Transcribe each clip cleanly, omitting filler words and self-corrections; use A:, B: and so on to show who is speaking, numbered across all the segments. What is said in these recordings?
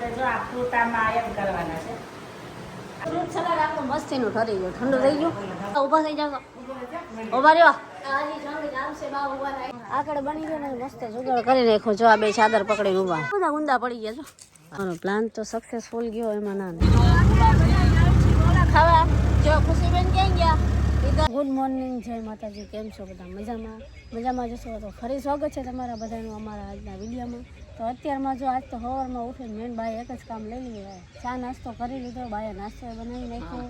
A: આપણે જો આ ફ્રૂટ આમાં એડ કરવાના છે.
B: ફ્રૂટ સલાડ આપણું મસ્તીનું ઠરી ગયું, ઠંડુ થઈ ગયું. ઊભા થઈ જાવ, ઊભા રહ્યો. આગળ બની ગયો ને મસ્ત જુગાડ કરી નાખ્યો. જો આ બે ચાદર પકડીને ઊભા, બધા ઊંધા પડી ગયા. જો મારો પ્લાન તો સક્સેસફુલ ગયો. એમાં ના ખાવા જો ખુશીબેન ક્યાં ગયા. ગુડ મોર્નિંગ, જય માતાજી. કેમ છો બધા? મજામાં જશો તો ફરી સ્વાગત છે તમારા બધાનું અમારા આજના વિડીયોમાં. તો અત્યારમાં જો આજ તો સવારમાં ઉઠીને મેન બાએ એક જ કામ લઈ લીધું. ચા નાસ્તો કરી લીધો, બાએ નાસ્તો બનાવી નાખ્યો,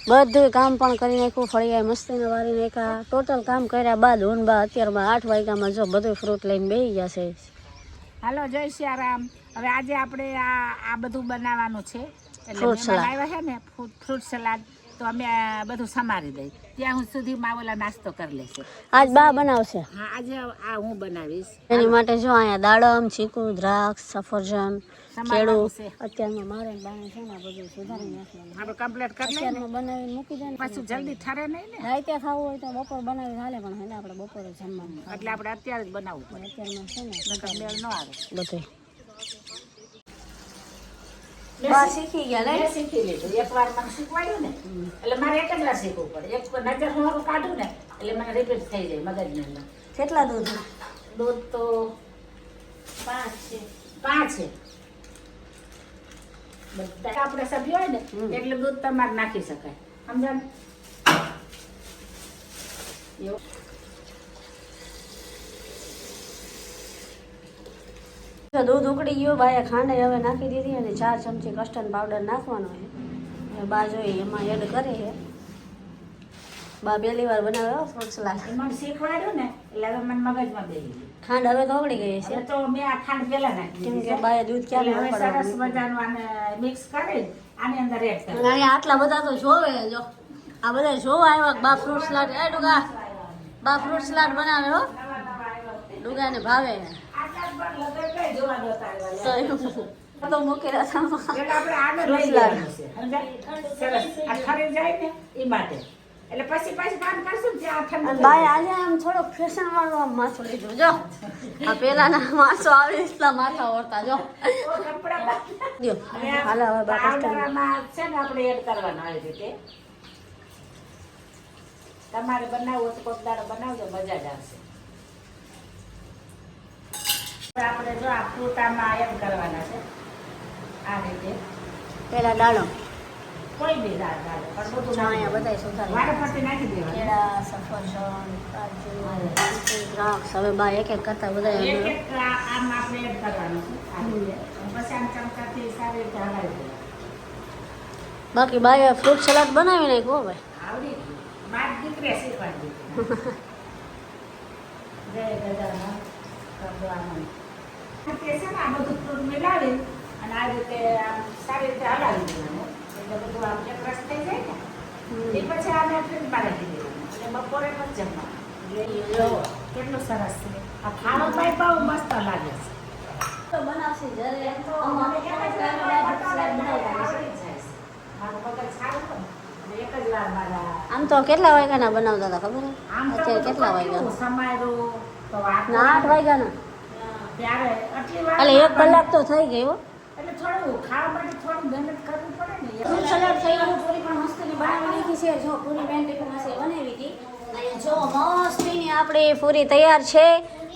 B: બધું કામ પણ કરી નાખ્યું. ફળિયા મસ્તીને વારી નાખ્યા. ટોટલ કામ કર્યા બાદ બા અત્યારમાં 8 વાગ્યામાં જો બધું ફ્રૂટ લઈને બેસી ગયા છે.
A: હાલો, જય સિયારામ. હવે આજે આપણે આ બધું બનાવવાનું છે.
B: ફ્રૂટ સલાડ
A: આવ્યા છે ને, ફ્રૂટ સલાડ. તો અમે બધું સમારી દઈ ત્યાં સુધી માવલા નાસ્તો કરી લેશે.
B: આજ બા બનાવશે.
A: હા, આજે આ હું બનાવીશ.
B: એની માટે જો અહીંયા દાડમ, ચીકુ, દ્રાક્ષ, સફરજન, કેળું અત્યારમાં મારે બાને છે ને બધું સુધારી નાખવાનું.
A: આપણે કમ્પ્લીટ કરી લઈએ.
B: અત્યારમાં બનાવીને મૂકી દે ને
A: પછી જલ્દી ઠરે નહીં ને.
B: રાતે ખાવું હોય તો બપોર બનાવી હાલે, પણ હેને આપણે બપોરે જમવાનું
A: એટલે આપણે અત્યારે જ બનાવવું પડે.
B: અત્યારમાં છે ને
A: મેળ ન આવે
B: બધું. બા શીખી ગયા ને?
A: શીખી લીધું. એકવાર મને શીખવાડ્યું ને એટલે મારે એક જ વાર શીખવું પડે. એક નજર મારું કાઢું ને એટલે મને રિપીટ થઈ જાય મગજની અંદર.
B: કેટલા દૂધ
A: તો 5 છે. બધા આપણે સભ્ય હોય ને એટલે દૂધ તમારે નાખી શકાય. સમજાણ? એવું
B: દૂધ ઉકળી ગયું. બાએ ખાંડ હવે નાખી દીધી અને 4 ચમચી કસ્ટર્ડ પાવડર નાખવાનો છે. બા જોઈએ એમાં એડ કરે છે. બા પહેલી વાર બનાવ્યો ફ્રૂટ સલાડ.
A: મને શીખવાડ્યું ને એટલે હવે મને મગજમાં બેસી ગયું.
B: ખાંડ હવે તો ઉકળી ગઈ છે.
A: તો મેં આ ખાંડ પહેલા નાખી
B: કેમ કે બાએ દૂધ ક્યારે
A: હવે સરસ મજાનું આને મિક્સ કરી આની અંદર એડ કરી.
B: અને આટલા બધા તો જોવે. જો આ બધા જોવા આવ્યા બા ફ્રૂટ સલાડ. એ ડુગા, બા ફ્રૂટ સલાડ બનાવે હો. ડુગાને ભાવે તો મૂકી બાય આજે આમ થોડોક ફેશન વાળું આમ માથું લીધું. જો આ પેલાના માથો આવે એટલા માથા ઓરતા. જો હાલો હવે
A: છે ને આપણે એડ કરવાનું આવી રીતે. તમારે બનાવવું તો કોક દાડો બનાવજો, મજા જ આવશે. આપણે જો આ ફ્રૂટ આમાં એડ કરવાના છે આ રીતે.
B: પેલા દાડો
A: કોઈ બી દાળ ચાલે પણ બધું
B: અહીંયા બધા સુધારી
A: વારાફરતી નાખી દેવાનું.
B: કેળા, સફરજન, કાજુ, દ્રાક્ષ. હવે બા એક એક કરતા બધા
A: એક આમ આપણે એડ કરવાનું છે આ રીતે. પછી આમ ચમચાથી સારી રીતે હલાવી દેવાનું.
B: બાકી બાએ ફ્રૂટ સલાડ બનાવી નાખ્યું ભાઈ.
A: આવડી ગયું. બાર દીકરે શીખવાડી દીધું. જય ગજાનન ભગવાન. તે છે ને આ બધું ફ્રૂટ મિલાવી અને આ રીતે આમ સારી રીતે હલાવી દેવાનું. એટલે બધું આમ એકરસ થઈ જાય ને એ પછી આને ફ્રીજમાં રાખી દેવાનું. એટલે બપોરે પણ જમવાનું. એટલે કેટલું સરસ છે. આ ખાવામાં બહુ મસ્ત લાગે છે.
B: તો બનાવશે જ્યારે આમ તો કેટલા વાગ્યાના બનાવતા હતા ખબર? અત્યારે કેટલા વાગ્યા? 8 વાગ્યાના. એટલે 1 કલાક તો થઈ ગયો.
A: એટલે થોડું ખાવા માટે થોડી મહેનત કરવી પડે ને.
B: ફ્રૂટ સલાડ થઈ ગયું. પૂરી પણ મસ્તીની બનાવી નાખી છે. જો પૂરી બેન ટિફિનમાં બનાવી હતી. અને જો મસ્તીની આપણી પૂરી તૈયાર છે.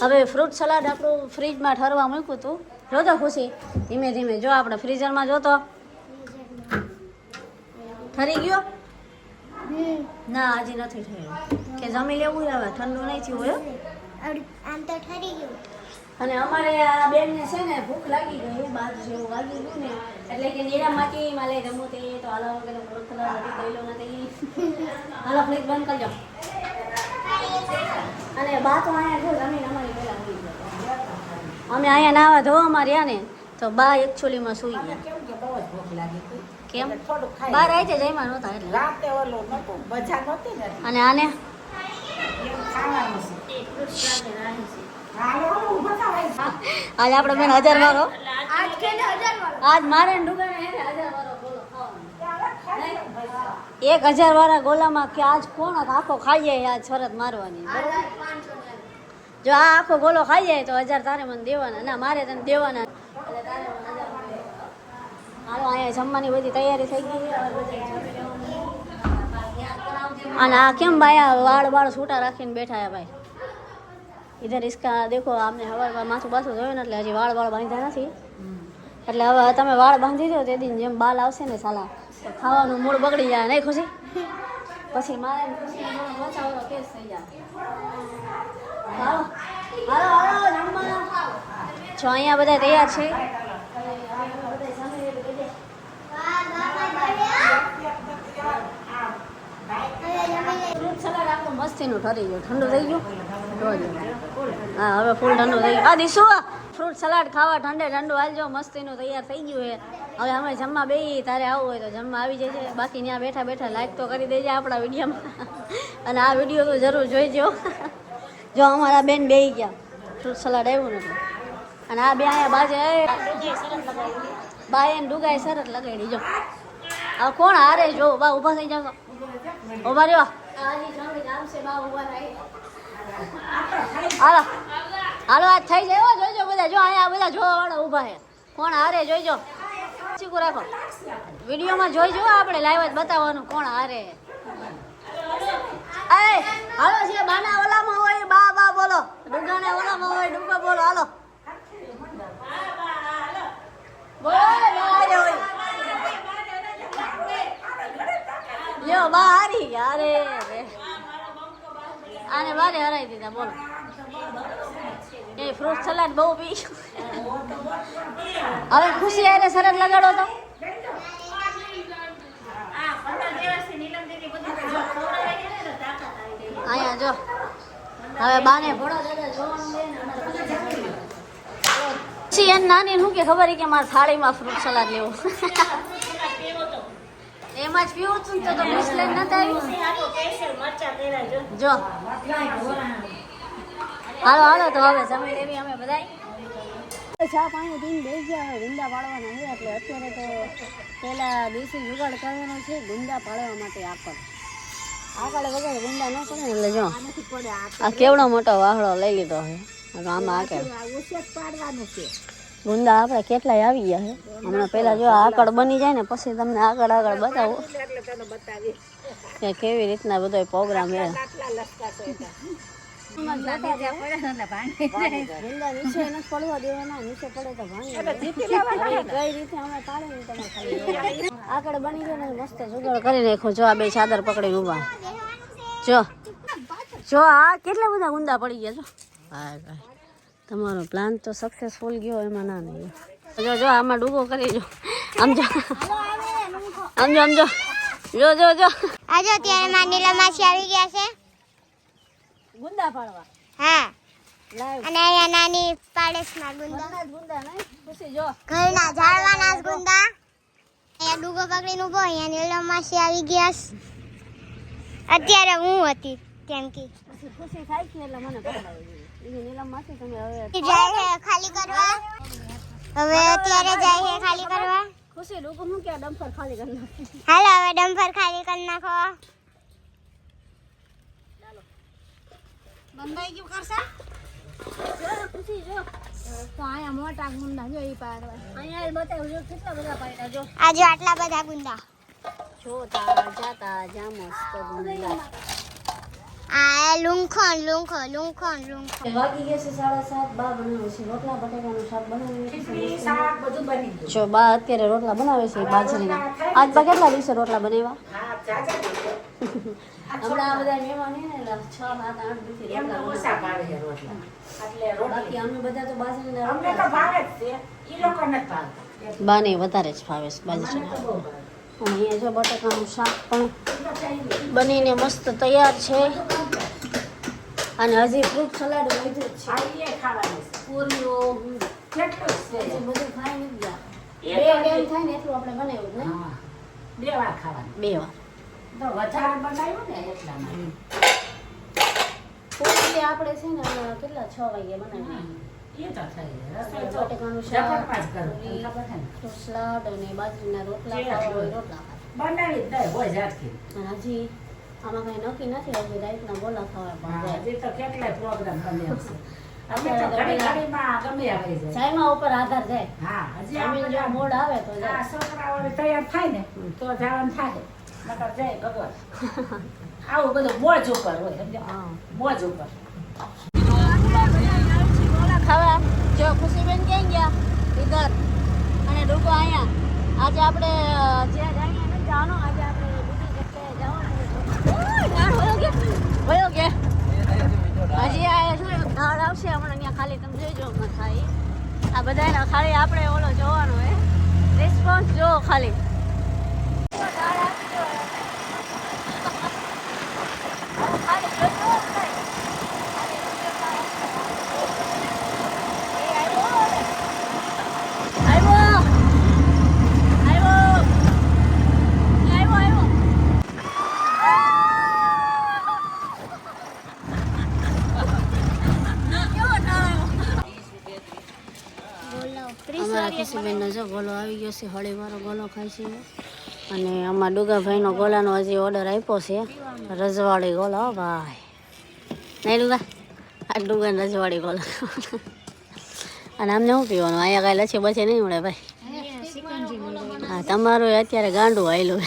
B: હવે ફ્રૂટ સલાડ આપણું ફ્રીજમાં ઠરવા મૂક્યું હતું. જોતો ખુશી ધીમે ધીમે. જો આપણે ફ્રીઝરમાં જોતો ઠરી ગયો. ના હજી નથી થયું. કે જમી લેવું હવે ઠંડુ નહીં થયું હોય.
C: આમ તો ઠરી ગયું.
B: અને અમારે આ બેનને છે ને ભૂખ લાગી ગઈ. બાદ જેવું વાગી ગયું ને એટલે કે નિરામાંથી માલે રમવું તે તો હાલો કે ફ્રૂટ સલાડ નથી કહેલો નથી. હાલો ફ્રીજ બંધ કરજો. અને બા તો અહીંયા જો જમીન અમારી પહેલા ઉડી ગયા. અમે અહીંયા નાવા ધોવામાં રહ્યા ને તો બા એકચ્યુઅલીમાં સૂઈ ગયા.
A: કેમ કે બહુ જ ભૂખ લાગી હતી.
B: કેમ?
A: થોડું ખાઈ
B: બહાર આવી જઈમાં નહોતા એટલે.
A: રાતે ઓલો નતું મજા નહોતી ને
B: અને આને
A: એવું ખાવાનું છે. હાલો ઊભા થાવ.
B: આજે આપણે બેન 1000 વાળો
C: આજ કે 1000 વાળો.
B: આજ મારે ને ડુગાને એને 1000 વાળો ગોલો ખાવાનો. 1000 વાળા ગોલામાં કે આજ કોણ આખો ખાઈ જાય આજ શરત મારવાની. જો આ આખો ગોલો ખાઈ જાય તો 1000 તારે મને દેવાના. ના મારે તને દેવાના. એટલે તારે મને 1000 મળે. અહીંયા જમવાની બધી તૈયારી થઈ ગઈ છે હવે બધા જમી લેવાનું. અને આ કેમ ભાઈ આ વાળ છૂટા રાખીને બેઠા હે ભાઈ ઇધર ઇસકા દેખો આપને હવારમાં માથું બાથું જોયું ને એટલે હજી વાળ બાંધ્યા નથી એટલે હવે તમે વાળ બાંધી દો તે દિન જેમ બાલ આવશે ને સાલા તો ખાવાનું મૂળ બગડી જાય નહીં ખુશી પછી મારે બચાવવાનો કેસ થઈ જાય. હાલો હાલો હાલો જમવા જો અહીંયા બધા તૈયાર છે. ફ્રૂટ સલાડ આપણું મસ્તીનું ઠરી ગયું ઠંડુ થઈ ગયું. હા હવે ફૂલ ઠંડુ થઈ ગયું. આ દીસુ ફ્રૂટ સલાડ ખાવા ઠંડે ઠંડુ હાલજો મસ્તીનું તૈયાર થઈ ગયું છે. હવે અમે જમવા બેસી તારે આવવું હોય તો જમવા આવી જશે. બાકી ત્યાં બેઠા બેઠા લાઈક તો કરી દેજે આપણા વિડીયોમાં અને આ વિડીયો તો જરૂર જોઈજો. જો અમારા બેન બેસી ગયા ફ્રૂટ સલાડ આવ્યું નથી અને આ બે અહીંયા બાજે બાય ડુગાઈ સરસ લગાડી જો. આ કોણ હારે જો બા ઊભા થઈ જાવ ઊભા રહ્યો. હાલો હાલો આ થઈ જાય જોઈજો બધા જો અહીંયા બધા જોવા વાળા ઊભા છે. કોણ હારે જોઈજો ચીકુ રાખો વિડીયોમાં જોઈજો આપણે લાઈવ જ બતાવવાનું કોણ હારે. એ હાલો છે બાના ઓલામાં હોય બા બા બોલો ડુગાને ઓલામાં હોય ડુગા બોલો હાલો બોલો હોય લ્યો બા હારી ગયા. અરે આને બારે હરાઈ દીધા બોલો. એ ફ્રૂટ સલાડ બહુ પી હવે ખુશી આરે સરસ લગાડો તો અહીંયા જો હવે બાને ભોળા દાદા જોવાનું પછી એમ નાની શું કે ખબર કે મારે થાળીમાં ફ્રૂટ સલાડ લેવું એમાં જ પીવું છું તો મિસલેન નતા આવી જો. હાલો હાલો તો હવે જમી લેવી અમે બધા. ચા પાણી પીને બેસી ગયા હવે ગુંદા પાડવાના છે એટલે અત્યારે તો પહેલા દેશી જુગાડ કરવાનો છે ગુંદા પાડવા માટે આગળ વગર ગુંદા ન પડે એટલે જો આ કેવડો મોટો વાહડો લઈ લીધો છે આમાં આગળ ગુંદા આપણે કેટલાય આવી ગયા છે હમણાં પહેલાં જો આગળ બની જાય ને પછી તમને આગળ બતાવો કે કેવી રીતના બધો પ્રોગ્રામ છે. આગળ બની ગયો ને મસ્ત જુગાડ કરી નાખો. જો આ બે ચાદર પકડીને ઉભા જો જો આ કેટલા બધા ગુંદા પડી ગયા છો. હા તમારો પ્લાન તો સક્સેસફુલ ગયો એમાં ના નહીં. જો જો આમાં ડૂબો કરી જો સમજો સમજો સમજો જો જો જો
C: આજો અત્યારે માનીલા માસી આવી ગયા છે
B: ગુંદા પાડવા.
C: હા
B: લાઈવ
C: અને અહીંયા નાની પાડેશમાં ગુંદા
B: ગુંદા નહીં ખુશી જો
C: ઘરના ઝાડવાના જ ગુંદા. અહીંયા ડૂગો પકડીને ઊભો અહીંયા નીલમ માસી આવી ગયા છે. અત્યારે હું હતી કેમ કે
B: ખુશી થાય છે એટલે મને પકડાવી દીધી. નીલમ માસી તમે હવે
C: જાય છે ખાલી કરવા. હવે અત્યારે જાય છે ખાલી કરવા.
B: ખુશી લોકો હું કે ડમ્પર ખાલી કરી નાખો.
C: હાલો હવે ડમ્પર ખાલી કરી નાખો. બંધાઈ ગયું કરશે
B: જો ખુશી જો તો અહીંયા મોટા ગુંદા જો ઈ પાડવા અહીંયા બતાવ્યું જો કેટલા બધા પાડ્યા જો
C: આજો આટલા બધા ગુંદા
B: જોતા જાતા જામસ તો ગુંદા
C: આ લુંખણ લુંખણ લુંખણ લુંખણ
B: વાગી ગયા છે 7:30 બા બનાવે છે રોટલા બટેકાનું શાક બનાવે છે.
A: શાક બધું બની ગયું.
B: જો બા અત્યારે રોટલા બનાવે છે બાજરીના. આજ બા કેટલા દિવસે રોટલા બનાવ્યા?
A: હા ચાચા
B: હમણાં આ બધા મહેમાન છે ને એટલે 6, 7, 8 દિવસથી
A: એમને
B: રોટલા
A: ઓછા ભાવે છે રોટલા. એટલે રોટલી
B: બાકી અમે બધા તો બાજરીના
A: અમને તો
B: રોટલા
A: ભાવે જ છે. ઈ લોકોને જ ભાવે.
B: બાને વધારે જ ભાવે છે બાજરીના.
A: બહુ ભાવે.
B: અને અહીંયા જો બટાકાનું શાક પણ બનીને મસ્ત તૈયાર છે અને હજી ફ્રૂટ સલાડ વધ્યું જ છે.
A: આ ઈ ખાવાની છે.
B: પૂરીઓ
A: કેટલું છે?
B: હજી બધું ખાઈ નથી ગયા.
A: એ
B: બે
A: તો
B: ટાઈમ થાય ને એટલું આપણે બનાવ્યું ને
A: હા. 2 વાર ખાવાનું.
B: 2 વાર.
A: તો વધારે બનાવ્યું ને એટલા માટે.
B: પૂરી આપણે છે ને કેટલા 6 વાગે બનાવી.
A: એ તો થઈ જાય.
B: બટાકાનું શાક,
A: જબરપાસ કરો.
B: પૂરી,
A: ખબર છે ને?
B: ફ્રૂટ સલાડ અને બાજરીના રોટલા
A: જે
B: ખાવા હોય
A: હોય.
B: રોટલા ખાવા.
A: બનાવી જ દે હોય જાતથી.
B: અને હજી આમાં કઈ નક્કી નથી હજી રાતના ગોલા ખાવા પણ
A: હા,
B: જાય.
A: હજી તો કેટલાય પ્રોગ્રામ બન્યા છે. અમે તો ઘડી ઘડીમાં ગમે આવી જાય.
B: ચાયમાં ઉપર આધાર જાય.
A: હા, હજી
B: જમીન જો
A: આપણે
B: મોડ આવે તો
A: આ
B: જાય.
A: છોકરાઓને તૈયાર થાય ને તો જવાનું થાય. નકર જાય ભગવાન. આવું બધું મોજ ઉપર હોય, સમજ્યા?
B: હા.
A: મોજ ઉપર.
B: ગોલા ખાવા જો ખુશીબેન ક્યાં ગયા ઇધર અને ડૂબો અહીંયા. આજે આપણે જ્યાં જઈએ ને જવાનું, આજે આપણે બીજી જગ્યાએ જવાનું. વયો ગયા હજી આ શું ધાડ આવશે હમણાં ત્યાં ખાલી તમે જોઈજો હમણાં થાય આ બધાને ખાલી આપણે ઓલો જોવાનો હે રિસ્પોન્સ જો ખાલી અમારા ખુશીબેનનો જો ગોલો આવી ગયો છે, હળીવાળો ગોલો ખાય છે અને અમારા ડુગાભાઈનો ગોલાનો હજી ઓર્ડર આપ્યો છે, રજવાડી ગોલો હો ભાઈ. નહીં ડુગા, આ ડુગાને રજવાડી ગોલો અને આમને શું પીવાનું? અહીંયા કાંઈ લચ્છી બચી નહીં મળે ભાઈ. હા, તમારું અત્યારે ગાંડું આવેલું.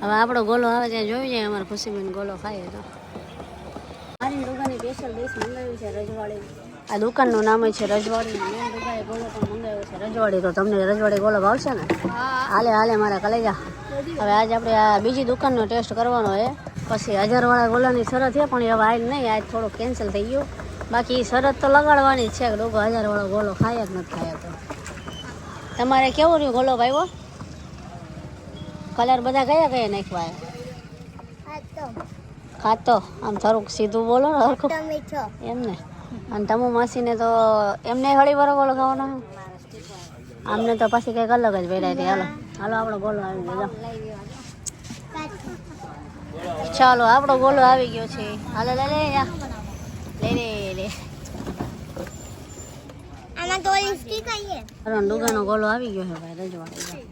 B: હવે આપણો ગોલો આવે ત્યાં જોઈ જાય અમારે ખુશીબેન ગોલો ખાઈએ તો. મારી દુકાનની સ્પેશિયલ ડીશ મંગાવ્યું છે રજવાડી. આ દુકાનનું નામ છે રજવાડી. મેન દુકાને ગોલો પણ મંગાવ્યો છે રજવાડી. તો તમને રજવાડી ગોલો ભાવશે ને? હાલે હાલે મારા કલેજા. હવે આજે આપણે આ બીજી દુકાનનો ટેસ્ટ કરવાનો છે. પછી 1000વાળા ગોલાની શરત છે પણ હવે આજ નહીં, આજ થોડુંક કેન્સલ થઈ ગયું. બાકી શરત તો લગાડવાની જ છે કે લોકો 1000વાળો ગોલો ખાય જ નથી ખાય. તો તમારે કેવો રહ્યો ગોલો ભાઈઓ? કલર બધા કયા કયા નાખવા? ખાતો આમ થોડુંક સીધું બોલો ને હરખું એમ ને. અને તમુ માસીને તો એમને હળીવાળો ગોલો ખાવાનો. આમને તો પછી કંઈક અલગ જ વેરાયટી. હાલો હાલો આપણો ગોલો આવી ગયો. ચાલો આપણો ગોલો આવી ગયો છે. હાલો લે લે લે લે લે.
C: આમાં તો લિપસ્ટિક આઈએ.
B: ડુગાનો ગોલો આવી ગયો છે ભાઈ રજવાડી.